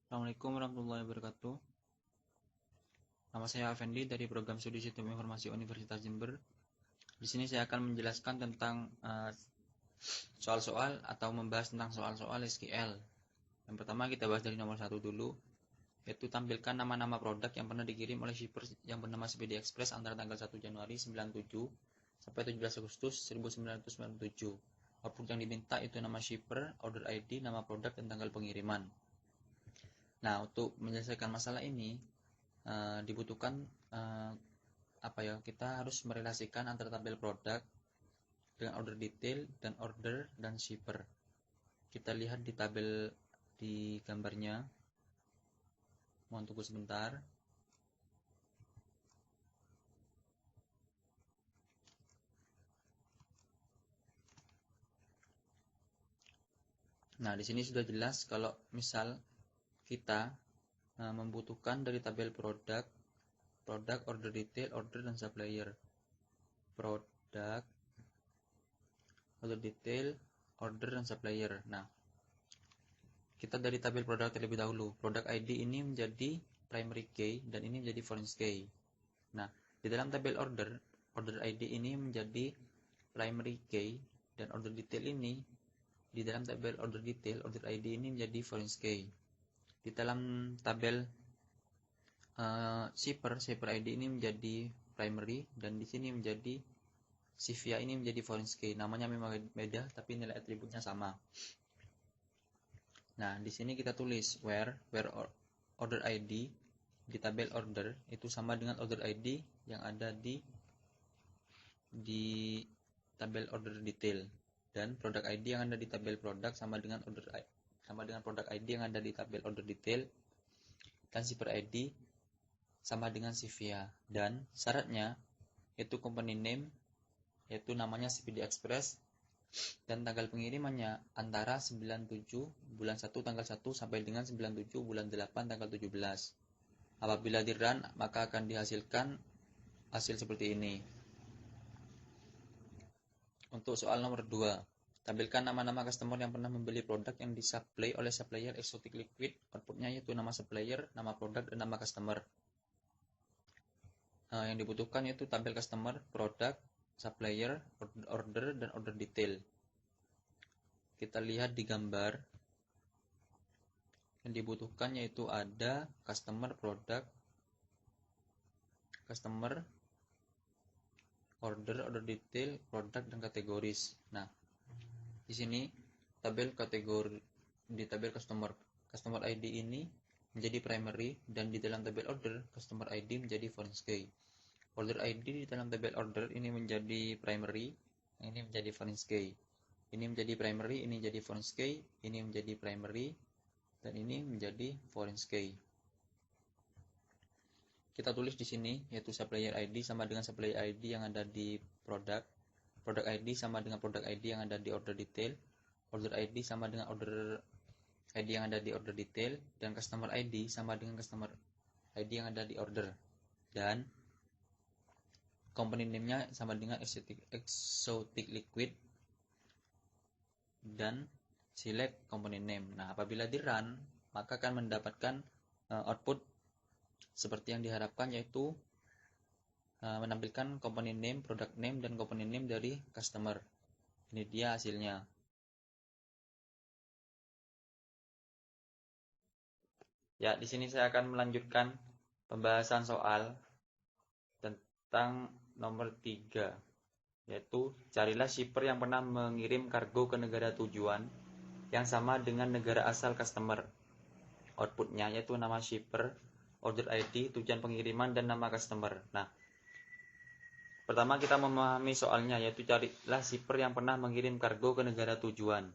Assalamualaikum warahmatullahi wabarakatuh. Nama saya Effendi dari Program Studi Sistem Informasi Universitas Jember. Di sini saya akan menjelaskan tentang soal-soal atau membahas tentang soal-soal SQL. Yang pertama kita bahas dari nomor 1 dulu, yaitu tampilkan nama-nama produk yang pernah dikirim oleh shipper yang bernama CPD Express antara tanggal 1 Januari 97 sampai 17 Agustus 1997. Output yang diminta itu nama shipper, order ID, nama produk, dan tanggal pengiriman. Nah, untuk menyelesaikan masalah ini dibutuhkan kita harus merelasikan antara tabel produk dengan order detail dan order dan shipper. Kita lihat di tabel di gambarnya. Mohon tunggu sebentar. Nah, di sini sudah jelas kalau misal kita membutuhkan dari tabel produk, order detail, order, dan supplier. Produk, order detail, order, dan supplier. Nah, kita dari tabel produk terlebih dahulu. Produk ID ini menjadi primary key dan ini menjadi foreign key. Nah, di dalam tabel order ID ini menjadi primary key dan order detail ini di dalam tabel order detail, order ID ini menjadi foreign key. Di dalam tabel shipper ID ini menjadi primary dan di sini menjadi CVA ini menjadi foreign key. Namanya memang beda tapi nilai atributnya sama. Nah, di sini kita tulis where order ID di tabel order itu sama dengan order ID yang ada di tabel order detail, dan produk ID yang ada di tabel produk sama dengan produk ID yang ada di tabel order detail, dan shipper ID sama dengan CVA. Dan syaratnya yaitu company name, yaitu namanya CPD Express, dan tanggal pengirimannya antara 97 bulan 1 tanggal 1 sampai dengan 97 bulan 8 tanggal 17. Apabila di run, maka akan dihasilkan hasil seperti ini. Untuk soal nomor 2, tampilkan nama-nama customer yang pernah membeli produk yang disuplai oleh supplier Exotic Liquid. Outputnya yaitu nama supplier, nama produk, dan nama customer. Yang dibutuhkan yaitu tabel customer, produk, supplier, order, dan order detail. Kita lihat di gambar. Yang dibutuhkan yaitu ada customer, produk, customer, order detail, produk, dan kategoris. Nah, di sini tabel kategori di tabel customer ID ini menjadi primary, dan di dalam tabel order customer ID menjadi foreign key. Order ID di dalam tabel order ini menjadi primary, ini menjadi foreign key. Ini menjadi primary, ini menjadi foreign key, ini menjadi primary, dan ini menjadi foreign key. Kita tulis di sini yaitu supplier ID sama dengan supplier ID yang ada di produk, produk ID sama dengan produk ID yang ada di order detail, order ID sama dengan order ID yang ada di order detail, dan customer ID sama dengan customer ID yang ada di order. Dan company name-nya sama dengan Exotic Liquid, dan select company name. Nah, apabila di run, maka akan mendapatkan output seperti yang diharapkan, yaitu menampilkan company name, product name, dan company name dari customer. Ini dia hasilnya. Ya, di sini saya akan melanjutkan pembahasan soal tentang nomor 3, yaitu carilah shipper yang pernah mengirim kargo ke negara tujuan yang sama dengan negara asal customer. Outputnya yaitu nama shipper, order ID, tujuan pengiriman, dan nama customer. Nah, pertama kita memahami soalnya, yaitu carilah shipper yang pernah mengirim kargo ke negara tujuan.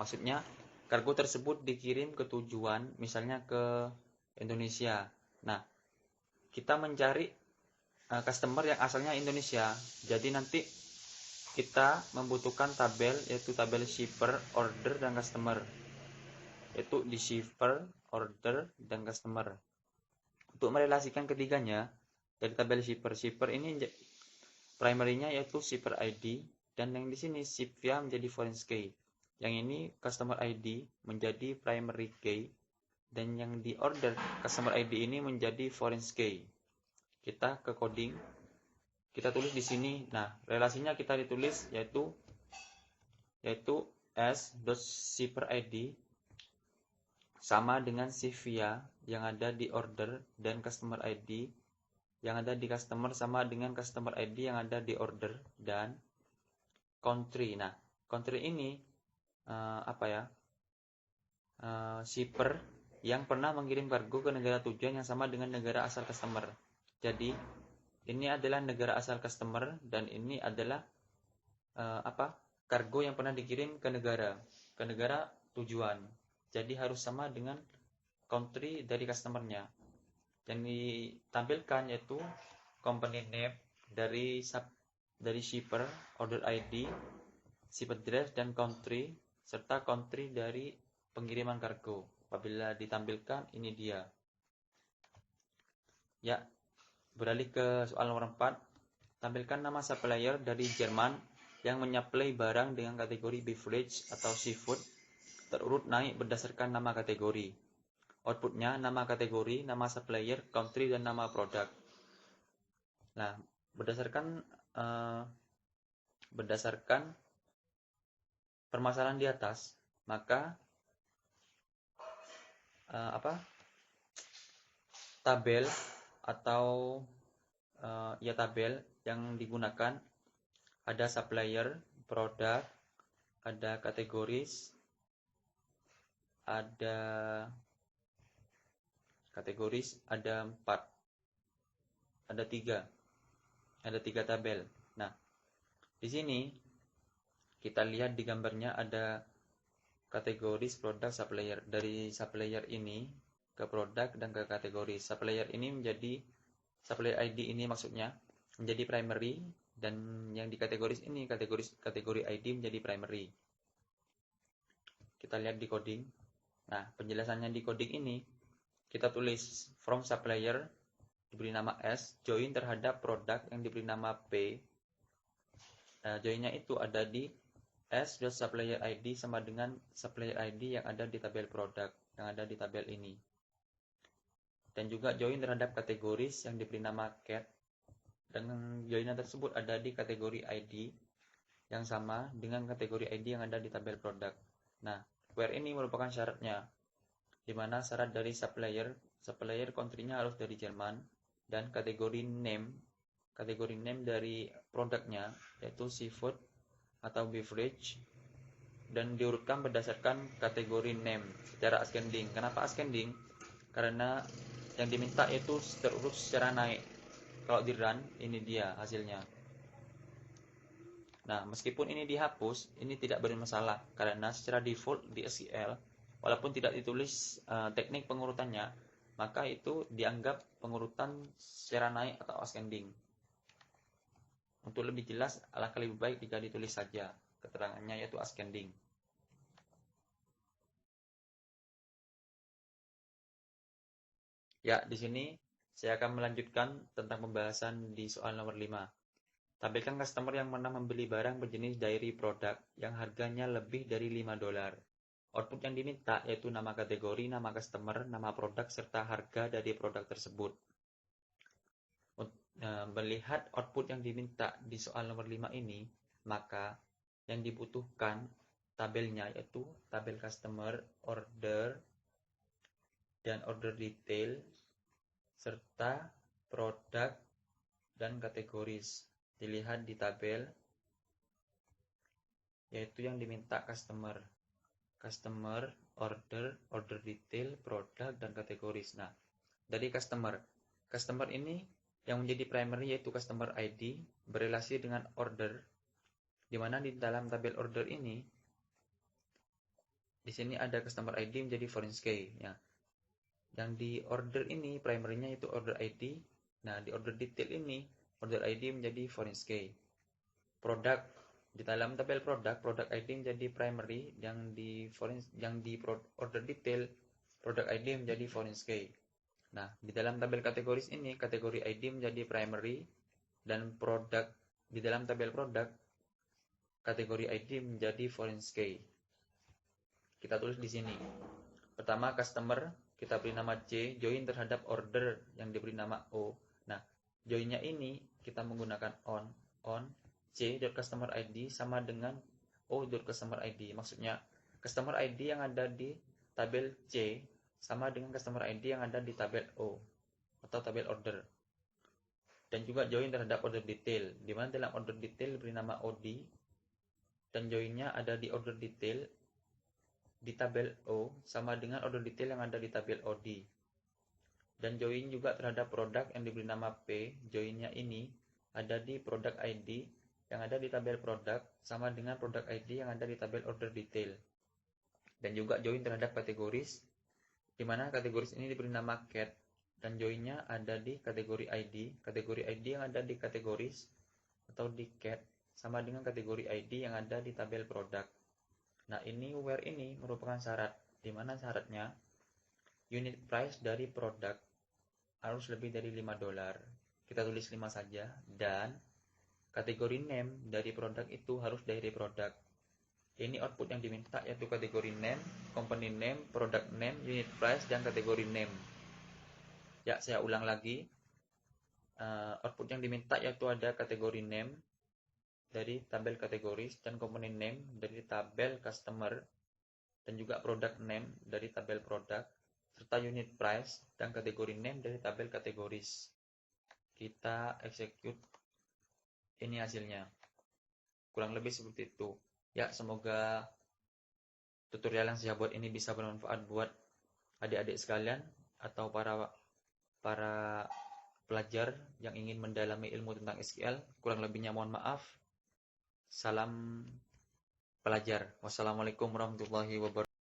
Maksudnya, kargo tersebut dikirim ke tujuan, misalnya ke Indonesia. Nah, kita mencari customer yang asalnya Indonesia. Jadi nanti kita membutuhkan tabel, yaitu tabel shipper, order, dan customer. Yaitu di shipper, order, dan customer. Untuk merelasikan ketiganya, dari tabel shipper ini primary-nya yaitu shipper ID, dan yang di sini CVA menjadi foreign key. Yang ini customer ID menjadi primary key, dan yang di order customer ID ini menjadi foreign key. Kita ke coding, kita tulis di sini. Nah, relasinya kita ditulis yaitu s.shipper.id sama dengan Sivia yang ada di order dan customer ID yang ada di customer sama dengan customer ID yang ada di order dan country. Nah, country ini shipper yang pernah mengirim kargo ke negara tujuan yang sama dengan negara asal customer. Jadi, ini adalah negara asal customer dan ini adalah kargo yang pernah dikirim ke negara tujuan. Jadi harus sama dengan country dari customernya. Yang ditampilkan yaitu company name dari shipper, order ID, ship address dan country serta country dari pengiriman kargo. Apabila ditampilkan, ini dia. Ya, beralih ke soal nomor 4. Tampilkan nama supplier dari Jerman yang menyuplai barang dengan kategori beverage atau seafood terurut naik berdasarkan nama kategori. Outputnya nama kategori, nama supplier, country, dan nama produk. Nah, berdasarkan permasalahan di atas, maka tabel atau tabel yang digunakan ada supplier, produk, ada kategoris, ada 3 tabel. Nah, di sini kita lihat di gambarnya ada kategoris, produk, supplier. Dari supplier ini ke produk dan ke kategori. Supplier supplier ID ini maksudnya menjadi primary dan yang di kategoris ini kategori ID menjadi primary. Kita lihat di coding. Nah, penjelasannya di coding ini kita tulis from supplier diberi nama S, join terhadap produk yang diberi nama P. Nah, joinnya itu ada di s.supplier ID sama dengan supplier ID yang ada di tabel produk, yang ada di tabel ini. Dan juga join terhadap kategoris yang diberi nama cat. Dan joinan tersebut ada di kategori ID yang sama dengan kategori ID yang ada di tabel produk. Nah, where ini merupakan syaratnya, di mana syarat dari supplier country-nya harus dari Jerman, dan kategori name dari produknya yaitu seafood atau beverage, dan diurutkan berdasarkan kategori name secara ascending. Kenapa ascending? Karena yang diminta itu terurut secara naik. Kalau di run, ini dia hasilnya. Nah, meskipun ini dihapus, ini tidak bermasalah karena secara default di SQL, walaupun tidak ditulis teknik pengurutannya, maka itu dianggap pengurutan secara naik atau ascending. Untuk lebih jelas, alangkah lebih baik jika ditulis saja keterangannya yaitu ascending. Ya, di sini saya akan melanjutkan tentang pembahasan di soal nomor 5. Tampilkan customer yang pernah membeli barang berjenis dairy product yang harganya lebih dari $5. Output yang diminta yaitu nama kategori, nama customer, nama produk, serta harga dari produk tersebut. Melihat output yang diminta di soal nomor 5 ini, maka yang dibutuhkan tabelnya yaitu tabel customer, order, dan order detail, serta produk dan kategoris. Dilihat di tabel, yaitu yang diminta customer, order detail, produk, dan kategoris. Nah, dari customer ini yang menjadi primary yaitu customer ID berelasi dengan order, di mana di dalam tabel order ini, di sini ada customer ID menjadi foreign key. Ya. Yang di order ini primary-nya itu order ID. Nah, di order detail ini order ID menjadi foreign key. Produk, di dalam tabel produk ID menjadi primary, yang di order detail produk ID menjadi foreign key. Nah, di dalam tabel kategoris ini kategori ID menjadi primary, dan produk di dalam tabel produk kategori ID menjadi foreign key. Kita tulis di sini. Pertama customer, kita beri nama C, join terhadap order yang diberi nama O. Nah, joinnya ini kita menggunakan on C.customer ID sama dengan O.customer ID. Maksudnya, customer ID yang ada di tabel C sama dengan customer ID yang ada di tabel O atau tabel order. Dan juga join terhadap order detail, di mana dalam order detail beri nama OD dan joinnya ada di order detail di tabel O sama dengan order detail yang ada di tabel OD. Dan join juga terhadap produk yang diberi nama P, joinnya ini ada di product ID yang ada di tabel produk sama dengan product ID yang ada di tabel order detail. Dan juga join terhadap kategoris, di mana kategoris ini diberi nama cat dan joinnya ada di kategori ID yang ada di kategoris atau di cat sama dengan kategori ID yang ada di tabel produk. Nah, ini where ini merupakan syarat, di mana syaratnya unit price dari produk harus lebih dari $5. Kita tulis 5 saja. Dan kategori name dari produk itu harus dari produk. Ini output yang diminta yaitu kategori name, company name, product name, unit price, dan kategori name. Ya, saya ulang lagi. Output yang diminta yaitu ada kategori name dari tabel kategoris dan component name dari tabel customer dan juga product name dari tabel produk serta unit price dan kategori name dari tabel kategoris. Kita execute, ini hasilnya. Kurang lebih seperti itu. Ya, semoga tutorial yang saya buat ini bisa bermanfaat buat adik-adik sekalian atau para pelajar yang ingin mendalami ilmu tentang SQL. Kurang lebihnya mohon maaf. Salam pelajar. Wassalamualaikum warahmatullahi wabarakatuh.